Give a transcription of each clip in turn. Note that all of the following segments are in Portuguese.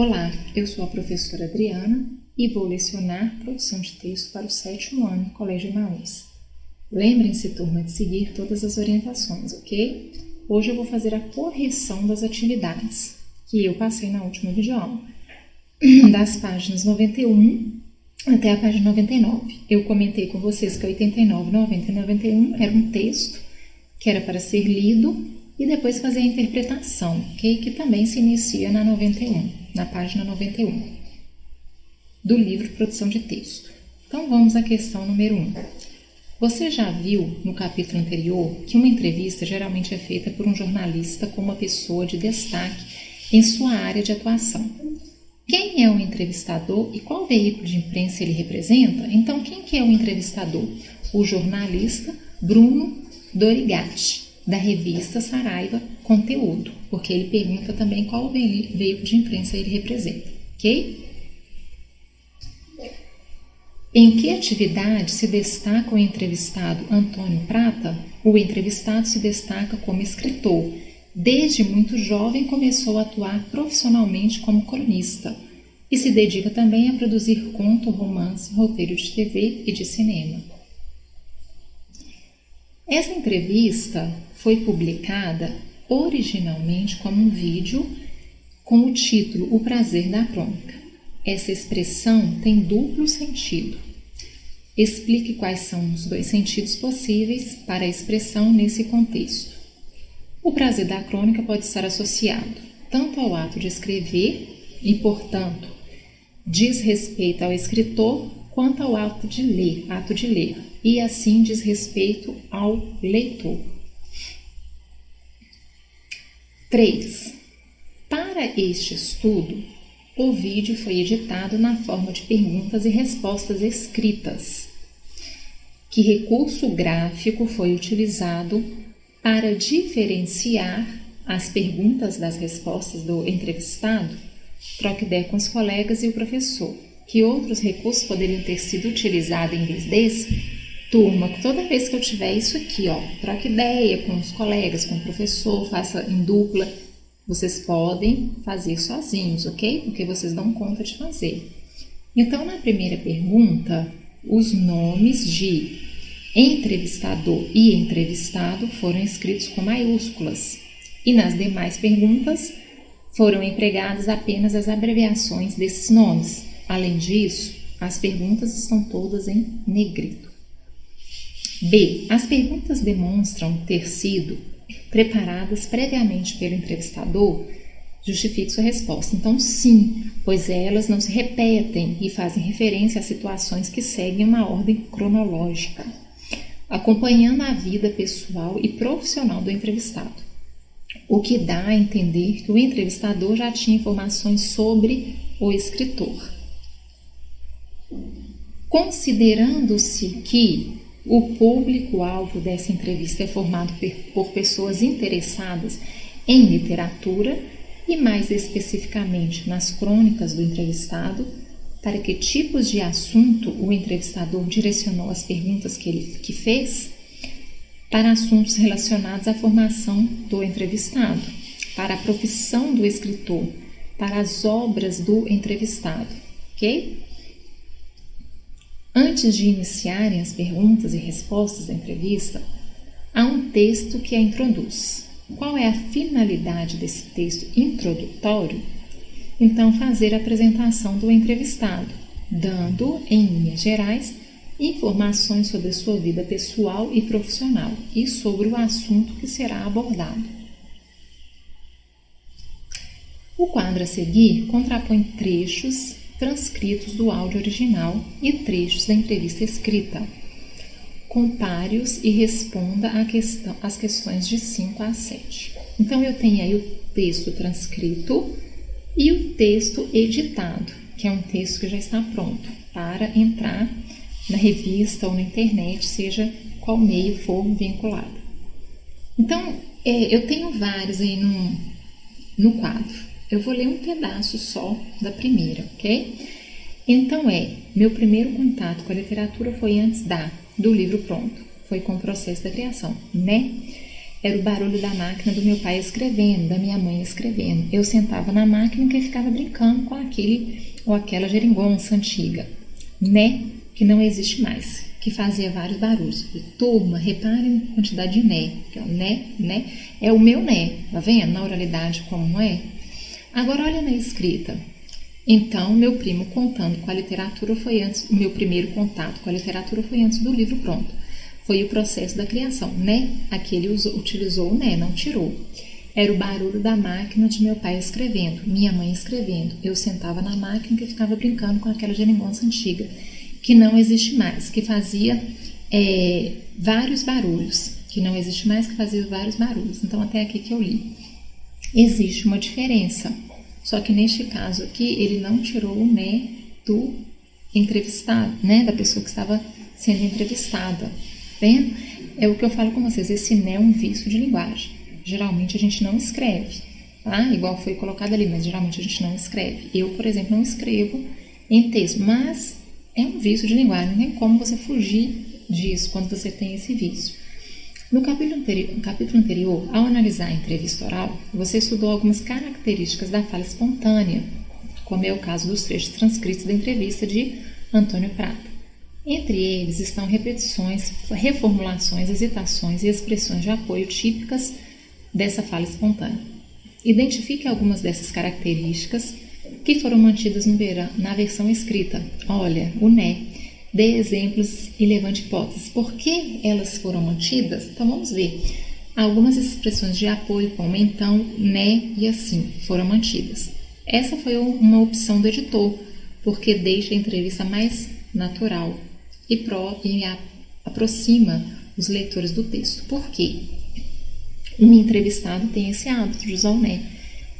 Olá, eu sou a professora Adriana e vou lecionar produção de texto para o 7º ano Colégio Emaús. Lembrem-se, turma, de seguir todas as orientações, ok? Hoje eu vou fazer a correção das atividades que eu passei na última videoaula, das páginas 91 até a página 99. Eu comentei com vocês que 89, 90 e 91 era um texto que era para ser lido e depois fazer a interpretação, ok? Que também se inicia na 91, na página 91 do livro Produção de Texto. Então vamos à questão número 1. Você já viu no capítulo anterior que uma entrevista geralmente é feita por um jornalista com uma pessoa de destaque em sua área de atuação. Quem é o entrevistador e qual veículo de imprensa ele representa? Então, quem que é o entrevistador? O jornalista Bruno Dorigatti, da revista Saraiva Conteúdo, porque ele pergunta também qual veículo de imprensa ele representa, ok? Em que atividade se destaca o entrevistado Antônio Prata? O entrevistado se destaca como escritor. Desde muito jovem começou a atuar profissionalmente como cronista e se dedica também a produzir conto, romance, roteiro de TV e de cinema. Essa entrevista foi publicada originalmente como um vídeo com o título O Prazer da Crônica. Essa expressão tem duplo sentido. Explique quais são os dois sentidos possíveis para a expressão nesse contexto. O prazer da crônica pode estar associado tanto ao ato de escrever e, portanto, diz respeito ao escritor, quanto ao ato de ler, e assim diz respeito ao leitor. 3. Para este estudo, o vídeo foi editado na forma de perguntas e respostas escritas. Que recurso gráfico foi utilizado para diferenciar as perguntas das respostas do entrevistado? Troque ideia com os colegas e o professor. Que outros recursos poderiam ter sido utilizados em vez desse? Turma, toda vez que eu tiver isso aqui, troque ideia com os colegas, com o professor, faça em dupla. Vocês podem fazer sozinhos, ok? Porque vocês dão conta de fazer. Então, na primeira pergunta, os nomes de entrevistador e entrevistado foram escritos com maiúsculas. E nas demais perguntas, foram empregadas apenas as abreviações desses nomes. Além disso, as perguntas estão todas em negrito. B. As perguntas demonstram ter sido preparadas previamente pelo entrevistador. Justifique sua resposta. Então, sim, pois elas não se repetem e fazem referência a situações que seguem uma ordem cronológica, acompanhando a vida pessoal e profissional do entrevistado, o que dá a entender que o entrevistador já tinha informações sobre o escritor. Considerando-se que o público-alvo dessa entrevista é formado por pessoas interessadas em literatura e, mais especificamente, nas crônicas do entrevistado, para que tipos de assunto o entrevistador direcionou as perguntas que fez? Para assuntos relacionados à formação do entrevistado, para a profissão do escritor, para as obras do entrevistado, ok? Antes de iniciarem as perguntas e respostas da entrevista, há um texto que a introduz. Qual é a finalidade desse texto introdutório? Então, fazer a apresentação do entrevistado, dando, em linhas gerais, informações sobre sua vida pessoal e profissional e sobre o assunto que será abordado. O quadro a seguir contrapõe trechos transcritos do áudio original e trechos da entrevista escrita. Compare-os e responda às questões de 5 a 7. Então, eu tenho aí o texto transcrito e o texto editado, que é um texto que já está pronto para entrar na revista ou na internet, seja qual meio for vinculado. Então, eu tenho vários aí no quadro. Eu vou ler um pedaço só da primeira, ok? Então, meu primeiro contato com a literatura foi antes do livro pronto. Foi com o processo da criação, né? Era o barulho da máquina do meu pai escrevendo, da minha mãe escrevendo. Eu sentava na máquina e ficava brincando com aquele ou aquela geringonça antiga. Né, que não existe mais, que fazia vários barulhos. E, turma, reparem a quantidade de né, que é o né, é o meu né, tá vendo? Na oralidade como é. Agora olha na escrita. Então, meu primo contando com a literatura foi antes, o meu primeiro contato com a literatura foi antes do livro pronto. Foi o processo da criação, né? Aqui ele utilizou o né, não tirou. Era o barulho da máquina de meu pai escrevendo, minha mãe escrevendo. Eu sentava na máquina e ficava brincando com aquela geringonça antiga, que não existe mais, que fazia vários barulhos, que não existe mais, que fazia vários barulhos. Então, até aqui que eu li. Existe uma diferença, só que neste caso aqui, ele não tirou o né do entrevistado, né, da pessoa que estava sendo entrevistada. Vendo? É o que eu falo com vocês, esse né é um vício de linguagem. Geralmente a gente não escreve, tá? Igual foi colocado ali, mas geralmente a gente não escreve. Eu, por exemplo, não escrevo em texto, mas é um vício de linguagem, não tem como você fugir disso quando você tem esse vício. No capítulo anterior, ao analisar a entrevista oral, você estudou algumas características da fala espontânea, como é o caso dos trechos transcritos da entrevista de Antônio Prata. Entre eles estão repetições, reformulações, hesitações e expressões de apoio típicas dessa fala espontânea. Identifique algumas dessas características que foram mantidas na versão escrita. Olha, o né. Dê exemplos e levante hipóteses. Por que elas foram mantidas? Então vamos ver. Algumas expressões de apoio, como então, né e assim, foram mantidas. Essa foi uma opção do editor, porque deixa a entrevista mais natural e aproxima os leitores do texto. Por quê? Um entrevistado tem esse hábito de usar o né.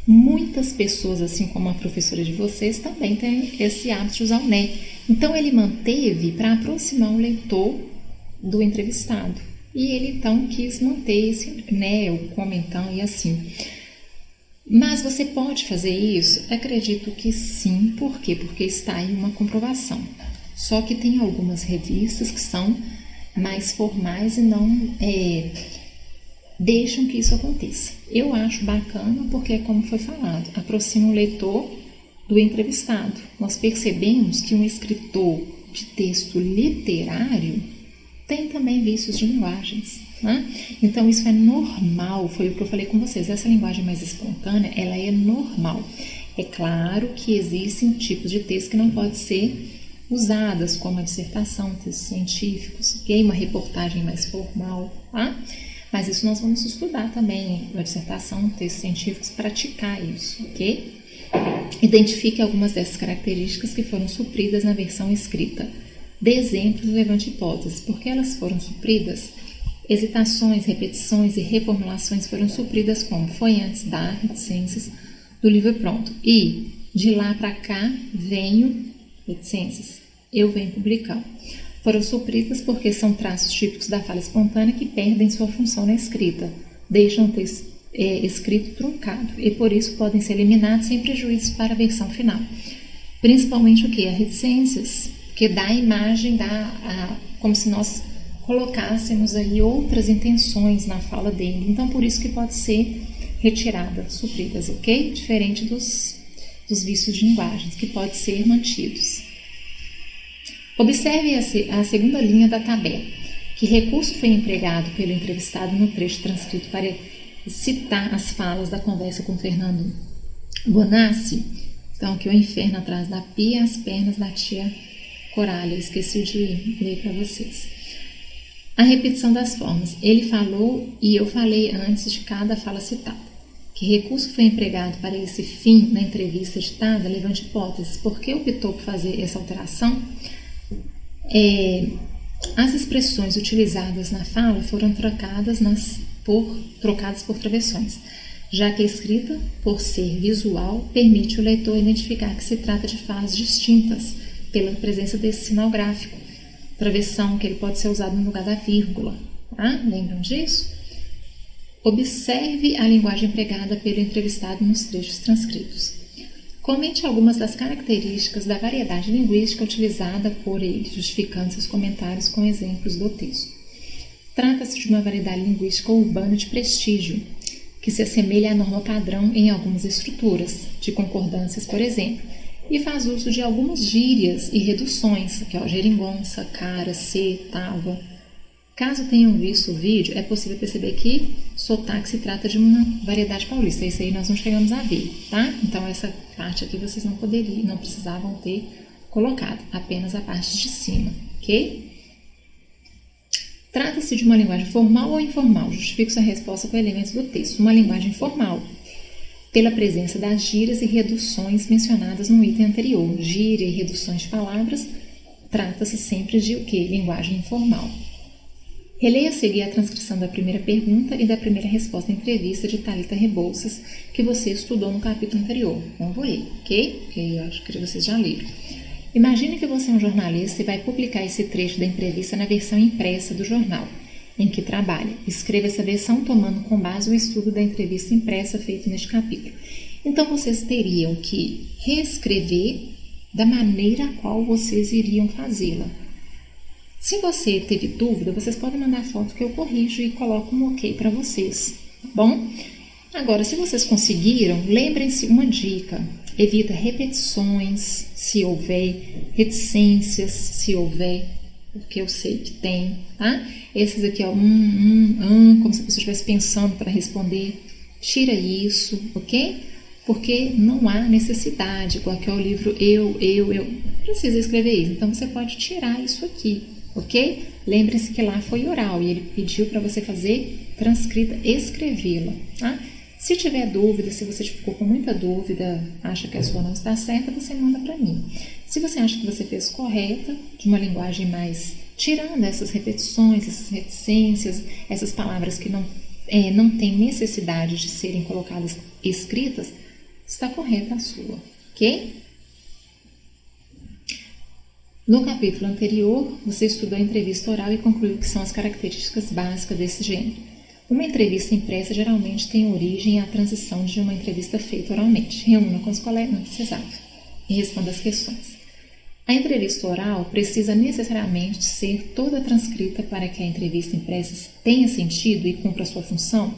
Muitas pessoas, assim como a professora de vocês, também tem esse hábito de usar o né. Então, ele manteve para aproximar o leitor do entrevistado. E ele, então, quis manter esse né, o como então e assim. Mas você pode fazer isso? Acredito que sim. Por quê? Porque está aí uma comprovação. Só que tem algumas revistas que são mais formais e não deixam que isso aconteça. Eu acho bacana porque, como foi falado, aproxima o leitor do entrevistado. Nós percebemos que um escritor de texto literário tem também vícios de linguagens, né? Então isso é normal, foi o que eu falei com vocês, essa linguagem mais espontânea, ela é normal. É claro que existem tipos de texto que não podem ser usadas, como a dissertação, textos científicos, uma reportagem mais formal, tá? Mas isso nós vamos estudar também, a dissertação, textos científicos, praticar isso, ok? Identifique algumas dessas características que foram supridas na versão escrita. Dê exemplos e levante hipóteses. Por que elas foram supridas? Hesitações, repetições e reformulações foram supridas como foi antes da reticências do livro pronto. E de lá para cá venho, reticências, eu venho publicar. Foram supridas porque são traços típicos da fala espontânea que perdem sua função na escrita, deixam o texto escrito truncado e por isso podem ser eliminados sem prejuízo para a versão final. Principalmente o que? As reticências, que dá a imagem, como se nós colocássemos aí outras intenções na fala dele. Então, por isso que pode ser retirada, supridas, ok? Diferente dos vícios de linguagens, que podem ser mantidos. Observe a segunda linha da tabela. Que recurso foi empregado pelo entrevistado no trecho transcrito para citar as falas da conversa com Fernando Bonassi? Então, aqui o inferno atrás da pia, as pernas da tia Corália. Esqueci de ler para vocês. A repetição das formas. Ele falou e eu falei antes de cada fala citada. Que recurso foi empregado para esse fim na entrevista editada? Levante hipóteses. Por que optou por fazer essa alteração? As expressões utilizadas na fala foram trocadas por travessões, já que a escrita, por ser visual, permite o leitor identificar que se trata de falas distintas pela presença desse sinal gráfico. Travessão, que ele pode ser usado no lugar da vírgula. Tá? Lembram disso? Observe a linguagem empregada pelo entrevistado nos trechos transcritos. Comente algumas das características da variedade linguística utilizada por ele, justificando seus comentários com exemplos do texto. Trata-se de uma variedade linguística urbana de prestígio, que se assemelha à norma padrão em algumas estruturas, de concordâncias, por exemplo, e faz uso de algumas gírias e reduções, que é o geringonça, cara, se, tava. Caso tenham visto o vídeo, é possível perceber que sotaque se trata de uma variedade paulista. Isso aí nós não chegamos a ver, tá? Então essa parte aqui vocês não precisavam ter colocado, apenas a parte de cima, ok? Trata-se de uma linguagem formal ou informal? Justifique sua resposta com elementos do texto. Uma linguagem formal, pela presença das gírias e reduções mencionadas no item anterior. Gíria e reduções de palavras, trata-se sempre de o quê? Linguagem informal. Releia a seguir a transcrição da primeira pergunta e da primeira resposta à entrevista de Thalita Rebouças, que você estudou no capítulo anterior. Não vou ler, ok? Porque eu acho que vocês já leram. Imagine que você é um jornalista e vai publicar esse trecho da entrevista na versão impressa do jornal em que trabalha. Escreva essa versão tomando como base o estudo da entrevista impressa feito neste capítulo. Então, vocês teriam que reescrever da maneira a qual vocês iriam fazê-la. Se você teve dúvida, vocês podem mandar foto que eu corrijo e coloco um ok para vocês, tá bom? Agora, se vocês conseguiram, lembrem-se uma dica. Evita repetições, se houver, reticências, se houver, porque eu sei que tem, tá? Esses aqui, ó, como se a pessoa estivesse pensando para responder. Tira isso, ok? Porque não há necessidade, igual aqui é o livro eu, precisa escrever isso. Então, você pode tirar isso aqui, ok? Lembre-se que lá foi oral e ele pediu para você fazer transcrita, escrevê-la, tá? Se tiver dúvida, se você ficou com muita dúvida, acha que a sua não está certa, você manda para mim. Se você acha que você fez correta, de uma linguagem mais tirando essas repetições, essas reticências, essas palavras que não têm necessidade de serem colocadas escritas, está correta a sua, ok? No capítulo anterior, você estudou a entrevista oral e concluiu que são as características básicas desse gênero. Uma entrevista impressa geralmente tem origem à transição de uma entrevista feita oralmente. Reúna com os colegas, não precisava, e responda as questões. A entrevista oral precisa necessariamente ser toda transcrita para que a entrevista impressa tenha sentido e cumpra sua função?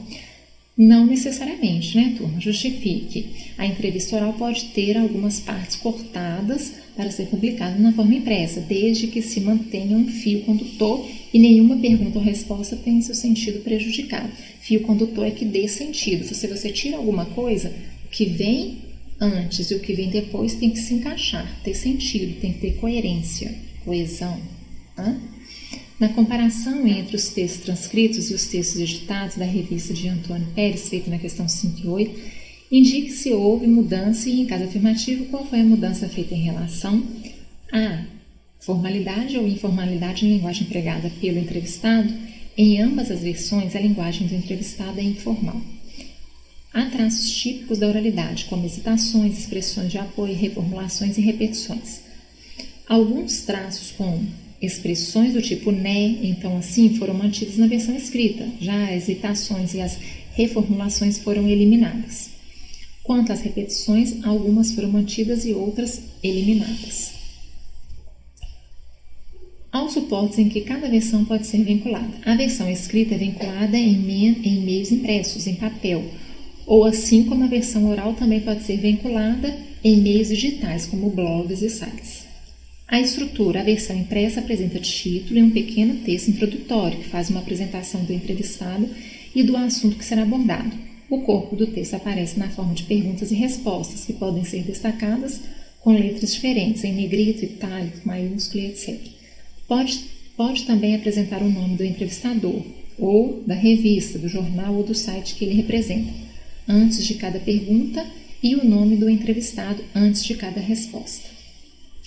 Não necessariamente, né, turma? Justifique. A entrevista oral pode ter algumas partes cortadas para ser publicada na forma impressa, desde que se mantenha um fio condutor e nenhuma pergunta ou resposta tenha seu sentido prejudicado. Fio condutor é que dê sentido. Se você tira alguma coisa, o que vem antes e o que vem depois tem que se encaixar, ter sentido, tem que ter coerência, coesão. Tá? Na comparação entre os textos transcritos e os textos editados da revista de Antônio Pérez, feita na questão 5 e 8, indique se houve mudança e, em caso afirmativo, qual foi a mudança feita em relação a formalidade ou informalidade na linguagem empregada pelo entrevistado. Em ambas as versões, a linguagem do entrevistado é informal. Há traços típicos da oralidade, como hesitações, expressões de apoio, reformulações e repetições. Alguns traços, como expressões do tipo né, então assim, foram mantidos na versão escrita. Já as hesitações e as reformulações foram eliminadas. Quanto às repetições, algumas foram mantidas e outras eliminadas. Há os suportes em que cada versão pode ser vinculada. A versão escrita é vinculada em meios impressos, em papel, ou assim como a versão oral também pode ser vinculada em meios digitais, como blogs e sites. A estrutura, a versão impressa apresenta título e um pequeno texto introdutório, que faz uma apresentação do entrevistado e do assunto que será abordado. O corpo do texto aparece na forma de perguntas e respostas, que podem ser destacadas com letras diferentes, em negrito, itálico, maiúsculo, etc. Pode também apresentar o nome do entrevistador, ou da revista, do jornal ou do site que ele representa, antes de cada pergunta, e o nome do entrevistado antes de cada resposta.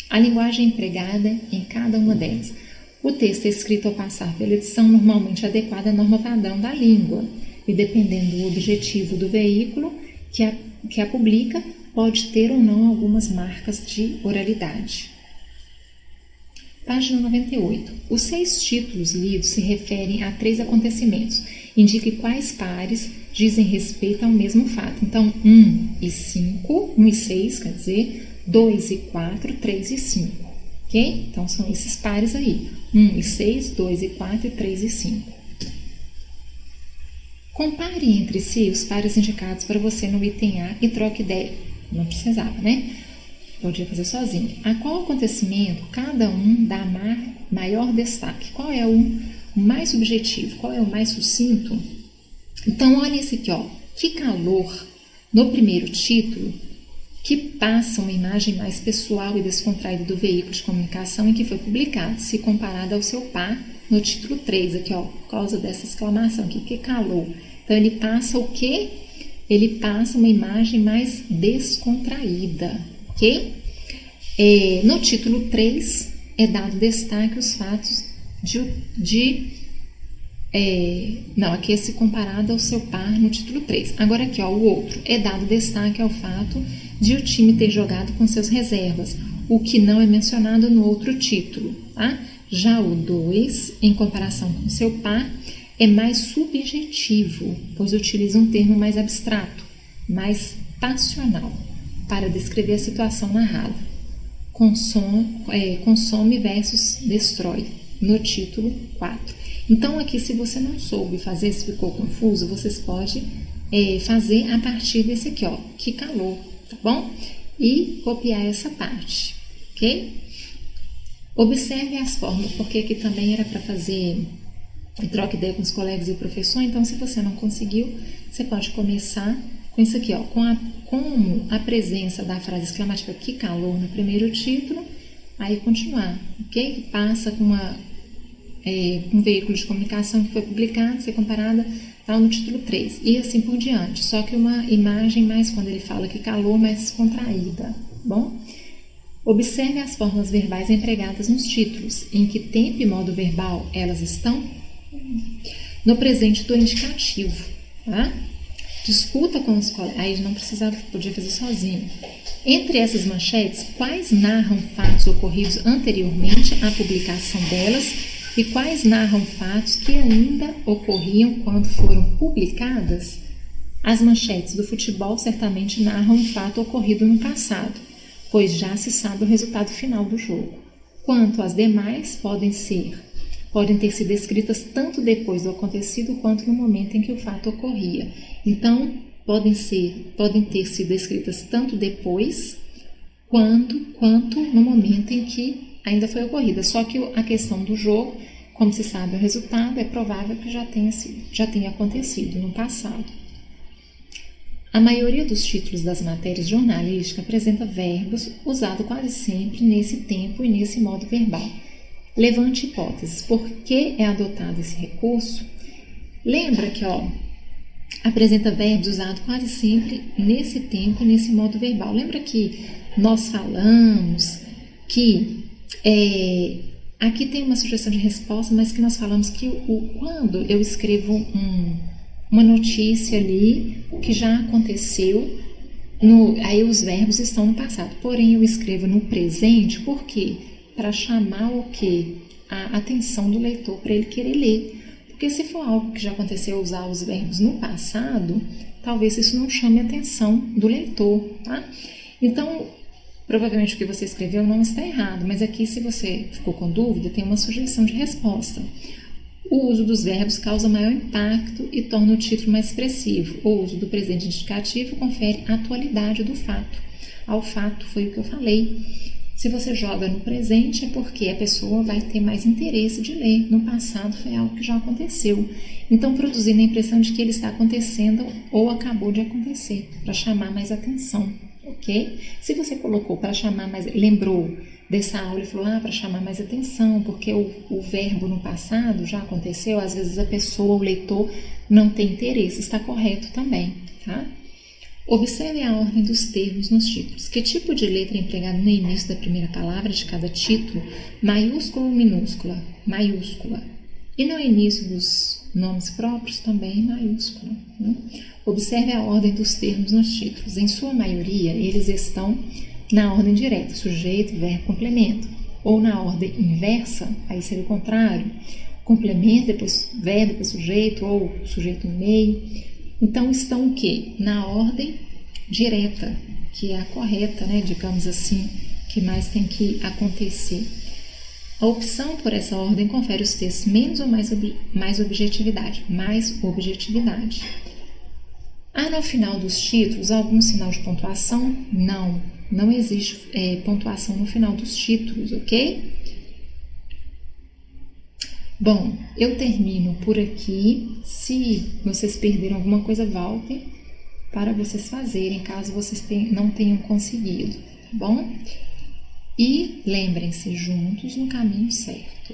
A linguagem empregada em cada uma delas. O texto é escrito ao passar pela edição normalmente adequada à norma padrão da língua, e dependendo do objetivo do veículo que a publica, pode ter ou não algumas marcas de oralidade. Página 98. Os 6 títulos lidos se referem a 3 acontecimentos. Indique quais pares dizem respeito ao mesmo fato. Então, 1 e 5, 1 e 6, quer dizer, 2 e 4, 3 e 5. Ok? Então, são esses pares aí. 1 e 6, 2 e 4 e 3 e 5. Compare entre si os pares indicados para você no item A e troque ideia. Não precisava, né? Podia fazer sozinho. A qual acontecimento cada um dá maior destaque? Qual é o mais subjetivo? Qual é o mais sucinto? Então, olha esse aqui, ó. Que calor, no primeiro título, que passa uma imagem mais pessoal e descontraída do veículo de comunicação em que foi publicado, se comparado ao seu par no título 3, aqui, ó, por causa dessa exclamação aqui, que calor. Então, ele passa o quê? Ele passa uma imagem mais descontraída, ok? No título 3, é dado destaque aos fatos aqui é se comparado ao seu par no título 3. Agora aqui, ó, o outro, é dado destaque ao fato de o time ter jogado com seus reservas, o que não é mencionado no outro título, tá? Já o 2, em comparação com seu par, é mais subjetivo, pois utiliza um termo mais abstrato, mais passional, para descrever a situação narrada. Consome versus destrói, no título 4. Então, aqui, se você não soube fazer, se ficou confuso, vocês podem fazer a partir desse aqui, ó, que calor, tá bom? E copiar essa parte, ok? Observe as formas, porque aqui também era para fazer troca ideia com os colegas e o professor, então, se você não conseguiu, você pode começar com isso aqui, ó, como a presença da frase exclamativa que calor no primeiro título, aí continuar, ok? Passa com um veículo de comunicação que foi publicado, ser comparada tal no título 3, e assim por diante, só que uma imagem mais, quando ele fala que calor, mais contraída, bom? Observe as formas verbais empregadas nos títulos, em que tempo e modo verbal elas estão no presente do indicativo, tá? Discuta com os colegas, aí não precisava, podia fazer sozinho. Entre essas manchetes, quais narram fatos ocorridos anteriormente à publicação delas e quais narram fatos que ainda ocorriam quando foram publicadas? As manchetes do futebol certamente narram um fato ocorrido no passado, pois já se sabe o resultado final do jogo. Quanto às demais, podem ter sido escritas tanto depois do acontecido quanto no momento em que o fato ocorria. Então, podem ter sido escritas tanto depois quanto no momento em que ainda foi ocorrida. Só que a questão do jogo, como se sabe o resultado, é provável que já tenha acontecido no passado. A maioria dos títulos das matérias jornalísticas apresenta verbos usados quase sempre nesse tempo e nesse modo verbal. Levante hipóteses. Por que é adotado esse recurso? Lembra que, ó, apresenta verbos usados quase sempre nesse tempo e nesse modo verbal. Lembra que nós falamos que aqui tem uma sugestão de resposta, mas que nós falamos que quando eu escrevo uma notícia ali que já aconteceu, aí os verbos estão no passado. Porém, eu escrevo no presente, por quê? Para chamar o quê? A atenção do leitor, para ele querer ler. Porque se for algo que já aconteceu, usar os verbos no passado, talvez isso não chame a atenção do leitor, tá? Então, provavelmente o que você escreveu não está errado, mas aqui, se você ficou com dúvida, tem uma sugestão de resposta. O uso dos verbos causa maior impacto e torna o título mais expressivo. O uso do presente indicativo confere atualidade do fato. Ao fato foi o que eu falei. Se você joga no presente é porque a pessoa vai ter mais interesse de ler. No passado foi algo que já aconteceu. Então, produzindo a impressão de que ele está acontecendo ou acabou de acontecer, para chamar mais atenção, ok? Se você colocou para chamar mais... Lembrou dessa aula e falou, para chamar mais atenção, porque o verbo no passado já aconteceu, às vezes a pessoa, o leitor, não tem interesse. Está correto também, tá? Observe a ordem dos termos nos títulos. Que tipo de letra é empregada no início da primeira palavra de cada título? Maiúscula ou minúscula? Maiúscula. E no início dos nomes próprios, também maiúscula, né? Observe a ordem dos termos nos títulos. Em sua maioria, eles estão na ordem direta, sujeito, verbo, complemento. Ou na ordem inversa, aí seria o contrário. Complemento, depois verbo, depois sujeito, ou sujeito no meio. Então, estão o quê? Na ordem direta, que é a correta, né? Digamos assim, que mais tem que acontecer. A opção por essa ordem confere aos textos menos ou mais objetividade. Mais objetividade. Há no final dos títulos algum sinal de pontuação? Não, não existe pontuação no final dos títulos, ok? Bom, eu termino por aqui. Se vocês perderam alguma coisa, voltem para vocês fazerem, caso vocês não tenham conseguido, tá bom? E lembrem-se, juntos no caminho certo.